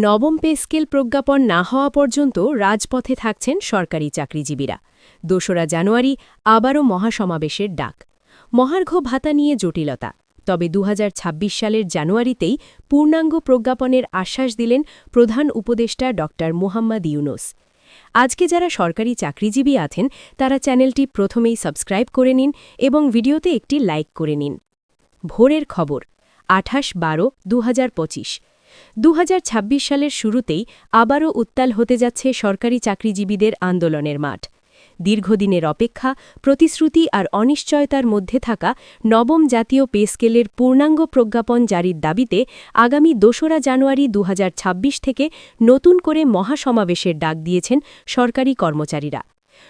নবম pay scale প্রজ্ঞাপন না হওয়া পর্যন্ত রাজপথে থাকছেন সরকারি চাকরিজীবীরা। ২রা জানুয়ারি আবারও মহাসমাবেশের ডাক। মহার্ঘ ভাতা নিয়ে জটিলতা, তবে ২০২৬ সালের জানুয়ারিতেই পূর্ণাঙ্গ প্রজ্ঞাপনের আশ্বাস দিলেন প্রধান উপদেষ্টা ড মুহাম্মদ ইউনূস। আজকে যারা সরকারি চাকরিজীবী আছেন তারা চ্যানেলটি প্রথমেই সাবস্ক্রাইব করে নিন এবং ভিডিওতে একটি লাইক করে নিন। ভোরের খবর ২৮/১২/২০২৫। ২০২৬ সালের শুরুতেই আবারও উত্তাল হতে যাচ্ছে সরকারি চাকরিজীবীদের আন্দোলনের মাঠ। দীর্ঘদিনের অপেক্ষা, প্রতিশ্রুতি আর অনিশ্চয়তার মধ্যে থাকা নবম জাতীয় পে স্কেলের পূর্ণাঙ্গ প্রজ্ঞাপন জারির দাবিতে আগামী ২রা জানুয়ারি ২০২৬ থেকে নতুন করে মহাসমাবেশের ডাক দিয়েছেন সরকারি কর্মচারীরা।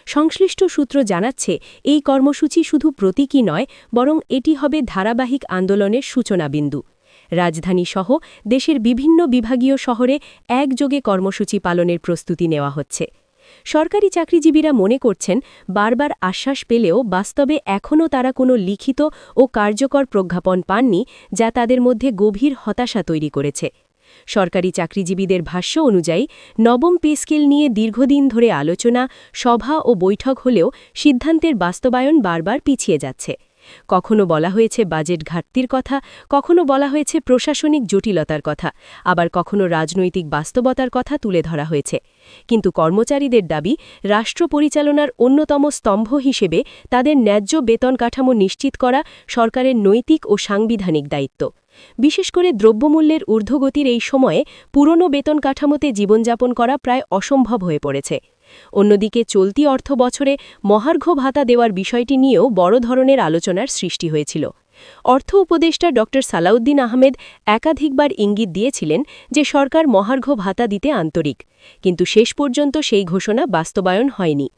সংশ্লিষ্ট সূত্র জানাচ্ছে, এই কর্মসূচি শুধু প্রতীকী নয়, বরং এটি হবে ধারাবাহিক আন্দোলনের সূচনাবিন্দু। রাজধানীসহ দেশের বিভিন্ন বিভাগীয় শহরে একযোগে কর্মসূচি পালনের প্রস্তুতি নেওয়া হচ্ছে। সরকারি চাকরিজীবীরা মনে করছেন, বারবার আশ্বাস পেলেও বাস্তবে এখনও তারা কোনো লিখিত ও কার্যকর প্রজ্ঞাপন পাননি, যা তাদের মধ্যে গভীর হতাশা তৈরি করেছে। সরকারি চাকরিজীবীদের ভাষ্য অনুযায়ী, নবম পে স্কেল নিয়ে দীর্ঘদিন ধরে আলোচনা, সভা ও বৈঠক হলেও সিদ্ধান্তের বাস্তবায়ন বারবার পিছিয়ে যাচ্ছে। কখনো বলা হয়েছে বাজেট ঘাটতির কথা, কখনো বলা হয়েছে প্রশাসনিক জটিলতার কথা, আবার কখনো রাজনৈতিক বাস্তবতার কথা তুলে ধরা হয়েছে। কিন্তু কর্মচারীদের দাবি, রাষ্ট্র পরিচালনার অন্যতম স্তম্ভ হিসেবে তাদের ন্যায্য বেতন কাঠামো নিশ্চিত করা সরকারের নৈতিক ও সাংবিধানিক দায়িত্ব। বিশেষ করে দ্রব্যমূল্যের ঊর্ধ্বগতির এই সময়ে পুরনো বেতন কাঠামোতে জীবনযাপন করা প্রায় অসম্ভব হয়ে পড়েছে। অন্যদিকে চলতি অর্থ বছরে মহার্ঘ ভাতা দেওয়ার বিষয়টি নিয়েও বড় ধরনের আলোচনার সৃষ্টি হয়েছিল। অর্থ উপদেষ্টা ড সালাউদ্দিন আহমেদ একাধিকবার ইঙ্গিত দিয়েছিলেন যে সরকার মহার্ঘ ভাতা দিতে আন্তরিক, কিন্তু শেষ পর্যন্ত সেই ঘোষণা বাস্তবায়ন হয়নি।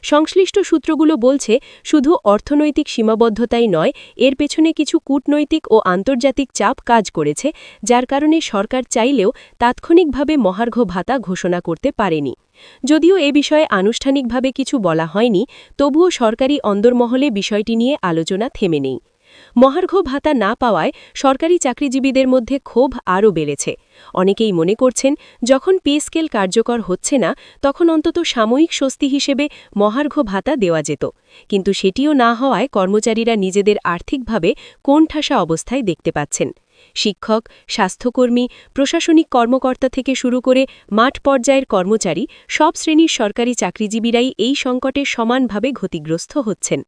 সংশ্লিষ্ট সূত্রগুলো বলছে, শুধু অর্থনৈতিক সীমাবদ্ধতাই নয়, এর পেছনে কিছু কূটনৈতিক ও আন্তর্জাতিক চাপ কাজ করেছে, যার কারণে সরকার চাইলেও তাৎক্ষণিকভাবে মহার্ঘ ভাতা ঘোষণা করতে পারেনি। যদিও এ বিষয়ে আনুষ্ঠানিকভাবে কিছু বলা হয়নি, তবুও সরকারি অন্দরমহলে বিষয়টি নিয়ে আলোচনা থেমে নেই। মহার্ঘ ভাতা না পাওয়ায় সরকারি চাকরিজীবীদের মধ্যে ক্ষোভ আরও বেড়েছে। অনেকেই মনে করছেন, যখন পে স্কেল কার্যকর হচ্ছে না, তখন অন্তত সাময়িক স্বস্তি হিসেবে মহার্ঘ ভাতা দেওয়া যেত। কিন্তু সেটিও না হওয়ায় কর্মচারীরা নিজেদের আর্থিকভাবে কোণঠাসা অবস্থায় দেখতে পাচ্ছেন। শিক্ষক, স্বাস্থ্যকর্মী, প্রশাসনিক কর্মকর্তা থেকে শুরু করে মাঠ পর্যায়ের কর্মচারী, সব শ্রেণীর সরকারি চাকরিজীবীরাই এই সংকটে সমানভাবে ক্ষতিগ্রস্ত হচ্ছেন।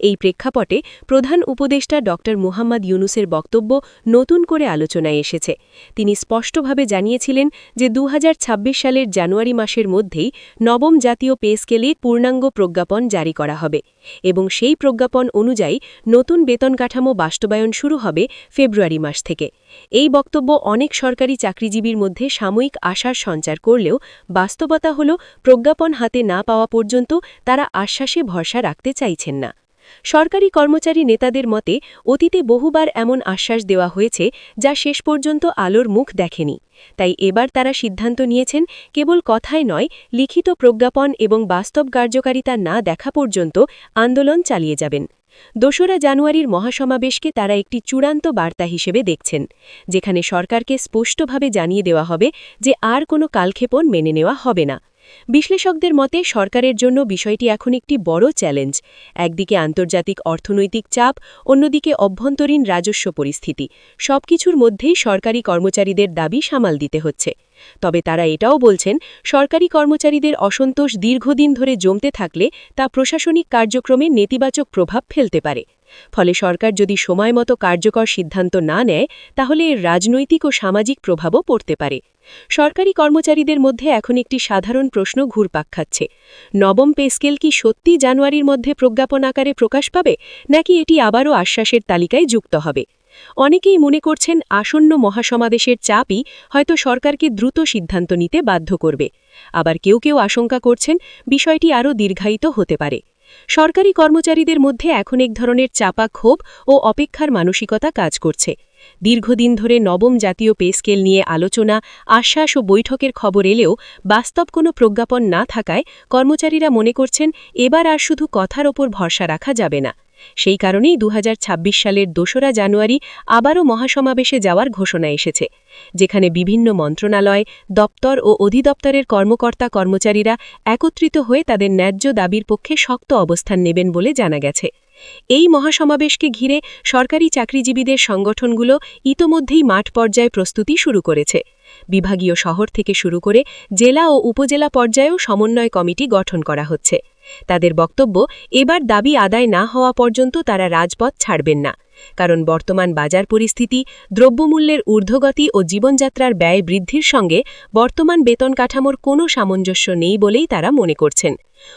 এই প্রেক্ষাপটে প্রধান উপদেষ্টা ড মুহাম্মদ ইউনূসের বক্তব্য নতুন করে আলোচনায় এসেছে। তিনি স্পষ্টভাবে জানিয়েছিলেন যে ২০২৬ সালের জানুয়ারি মাসের মধ্যেই নবম জাতীয় পে স্কেলে পূর্ণাঙ্গ প্রজ্ঞাপন জারি করা হবে এবং সেই প্রজ্ঞাপন অনুযায়ী নতুন বেতন কাঠামো বাস্তবায়ন শুরু হবে ফেব্রুয়ারি মাস থেকে। এই বক্তব্য অনেক সরকারি চাকরিজীবীর মধ্যে সাময়িক আশার সঞ্চার করলেও বাস্তবতা হল, প্রজ্ঞাপন হাতে না পাওয়া পর্যন্ত তারা আশ্বাসে ভরসা রাখতে চাইছেন না। সরকারি কর্মচারী নেতাদের মতে, অতীতে বহুবার এমন আশ্বাস দেওয়া হয়েছে যা শেষ পর্যন্ত আলোর মুখ দেখেনি। তাই এবার তারা সিদ্ধান্ত নিয়েছেন, কেবল কথায় নয়, লিখিত প্রজ্ঞাপন এবং বাস্তব কার্যকারিতা না দেখা পর্যন্ত আন্দোলন চালিয়ে যাবেন। ২রা জানুয়ারির মহাসমাবেশকে তারা একটি চূড়ান্ত বার্তা হিসেবে দেখছেন, যেখানে সরকারকে স্পষ্টভাবে জানিয়ে দেওয়া হবে যে আর কোনো কালক্ষেপণ মেনে নেওয়া হবে না। বিশ্লেষকদের মতে, সরকারের জন্য বিষয়টি এখন একটি বড় চ্যালেঞ্জ। একদিকে আন্তর্জাতিক অর্থনৈতিক চাপ, অন্যদিকে অভ্যন্তরীণ রাজস্ব পরিস্থিতি, সবকিছুর মধ্যেই সরকারি কর্মচারীদের দাবি সামাল দিতে হচ্ছে। তবে তারা এটাও বলছেন, সরকারি কর্মচারীদের অসন্তোষ দীর্ঘদিন ধরে জমতে থাকলে তা প্রশাসনিক কার্যক্রমে নেতিবাচক প্রভাব ফেলতে পারে। ফলে সরকার যদি সময়মতো কার্যকর সিদ্ধান্ত না নেয়, তাহলে এর রাজনৈতিক ও সামাজিক প্রভাবও পড়তে পারে। সরকারি কর্মচারীদের মধ্যে এখন একটি সাধারণ প্রশ্ন ঘুরপাক খাচ্ছে, নবম পে স্কেল কি সত্যি জানুয়ারির মধ্যে প্রজ্ঞাপন আকারে প্রকাশ পাবে, নাকি এটি আবারও আশ্বাসের তালিকায় যুক্ত হবে? অনেকেই মনে করছেন, আসন্ন মহাসমাবেশের চাপই হয়তো সরকারকে দ্রুত সিদ্ধান্ত নিতে বাধ্য করবে। আবার কেউ কেউ আশঙ্কা করছেন, বিষয়টি আরও দীর্ঘায়িত হতে পারে। সরকারি কর্মচারীদের মধ্যে এখন এক ধরনের চাপা ক্ষোভ ও অপেক্ষার মানসিকতা কাজ করছে। দীর্ঘদিন ধরে নবম জাতীয় পে স্কেল নিয়ে আলোচনা, আশ্বাস ও বৈঠকের খবর এলেও বাস্তব কোনো প্রজ্ঞাপন না থাকায় কর্মচারীরা মনে করছেন এবার আর শুধু কথার ওপর ভরসা রাখা যাবে না। সেই কারণেই ২০২৬ সালের ২রা জানুয়ারি আবারও মহাসমাবেশে যাওয়ার ঘোষণা এসেছে, যেখানে বিভিন্ন মন্ত্রণালয়, দপ্তর ও অধিদপ্তরের কর্মকর্তা-কর্মচারীরা একত্রিত হয়ে তাদের ন্যায্য দাবির পক্ষে শক্ত অবস্থান নেবেন বলে জানা গেছে। এই মহাসমাবেশকে ঘিরে সরকারি চাকরিজীবীদের সংগঠনগুলো ইতোমধ্যেই মাঠ পর্যায়ে প্রস্তুতি শুরু করেছে। বিভাগীয় শহর থেকে শুরু করে জেলা ও উপজেলা পর্যায়েও সমন্বয় কমিটি গঠন করা হচ্ছে। তাদের বক্তব্য, এবার দাবি আদায় না হওয়া পর্যন্ত তারা রাজপথ ছাড়বেন না, কারণ বর্তমান বাজার পরিস্থিতি, দ্রব্যমূল্যের ঊর্ধ্বগতি ও জীবনযাত্রার ব্যয় বৃদ্ধির সঙ্গে বর্তমান বেতন কাঠামোর কোনো সামঞ্জস্য নেই বলেই তারা মনে করছেন।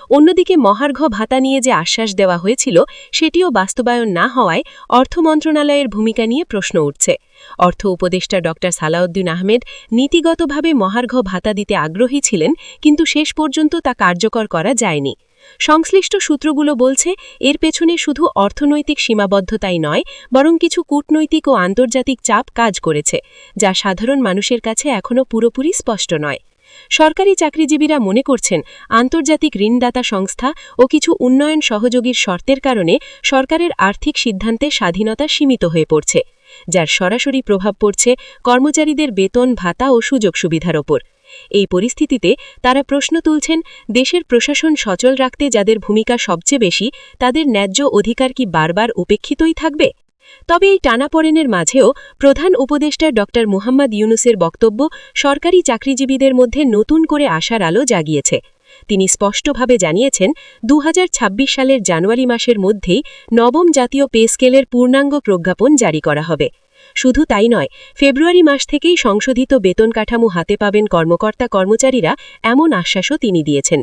অন্যদিকে মহার্ঘ ভাতা নিয়ে যে আশ্বাস দেওয়া হয়েছিল, সেটিও বাস্তবায়ন না হওয়ায় অর্থ মন্ত্রণালয়ের ভূমিকা নিয়ে প্রশ্ন উঠছে। অর্থ উপদেষ্টা ড সালাউদ্দিন আহমেদ নীতিগতভাবে মহার্ঘ ভাতা দিতে আগ্রহী ছিলেন, কিন্তু শেষ পর্যন্ত তা কার্যকর করা যায়নি। সংশ্লিষ্ট সূত্রগুলো বলছে, এর পেছনে শুধু অর্থনৈতিক সীমাবদ্ধতাই নয়, বরং কিছু কূটনৈতিক ও আন্তর্জাতিক চাপ কাজ করেছে, যা সাধারণ মানুষের কাছে এখনও পুরোপুরি স্পষ্ট নয়। সরকারি চাকরিজীবীরা মনে করছেন, আন্তর্জাতিক ঋণদাতা সংস্থা ও কিছু উন্নয়ন সহযোগীর শর্তের কারণে সরকারের আর্থিক সিদ্ধান্তে স্বাধীনতা সীমিত হয়ে পড়ছে, যার সরাসরি প্রভাব পড়ছে কর্মচারীদের বেতন, ভাতা ও সুযোগ সুবিধার ওপর। এই পরিস্থিতিতে তারা প্রশ্ন তুলছেন, দেশের প্রশাসন সচল রাখতে যাদের ভূমিকা সবচেয়ে বেশি, তাদের ন্যায্য অধিকার কি বারবার উপেক্ষিতই থাকবে? তবে এই টানাপোড়েনের মাঝেও প্রধান উপদেষ্টা ড মুহাম্মদ ইউনূসের বক্তব্য সরকারি চাকরিজীবীদের মধ্যে নতুন করে আশার আলো জাগিয়েছে। তিনি স্পষ্টভাবে জানিয়েছেন, ২০২৬ সালের জানুয়ারি মাসের মধ্যেই নবম জাতীয় পে স্কেলের পূর্ণাঙ্গ প্রজ্ঞাপন জারি করা হবে। শুধু তাই নয়, ফেব্রুয়ারি মাস থেকেই সংশোধিত বেতন কাঠামো হাতে পাবেন কর্মকর্তা-কর্মচারীরা, এমন আশ্বাসও তিনি দিয়েছেন।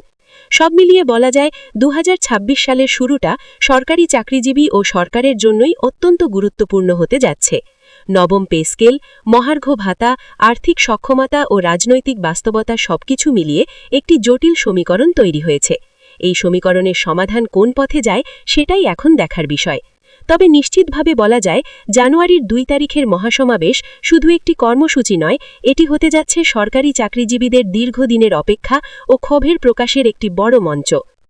সব মিলিয়ে বলা যায়, ২০২৬ সালের শুরুটা সরকারি চাকরিজীবী ও সরকারের জন্যই অত্যন্ত গুরুত্বপূর্ণ হতে যাচ্ছে। নবম পে স্কেল, মহার্ঘ ভাতা, আর্থিক সক্ষমতা ও রাজনৈতিক বাস্তবতা সবকিছু মিলিয়ে একটি জটিল সমীকরণ তৈরি হয়েছে। এই সমীকরণের সমাধান কোন পথে যায়, সেটাই এখন দেখার বিষয়। তবে নিশ্চিতভাবে বলা যায়, জানুয়ারির ২ তারিখের মহাসমাবেশ শুধু একটি কর্মসূচি নয়, এটি হতে যাচ্ছে সরকারি চাকরিজীবীদের দীর্ঘদিনের অপেক্ষা ও ক্ষোভের প্রকাশের একটি বড় মঞ্চ।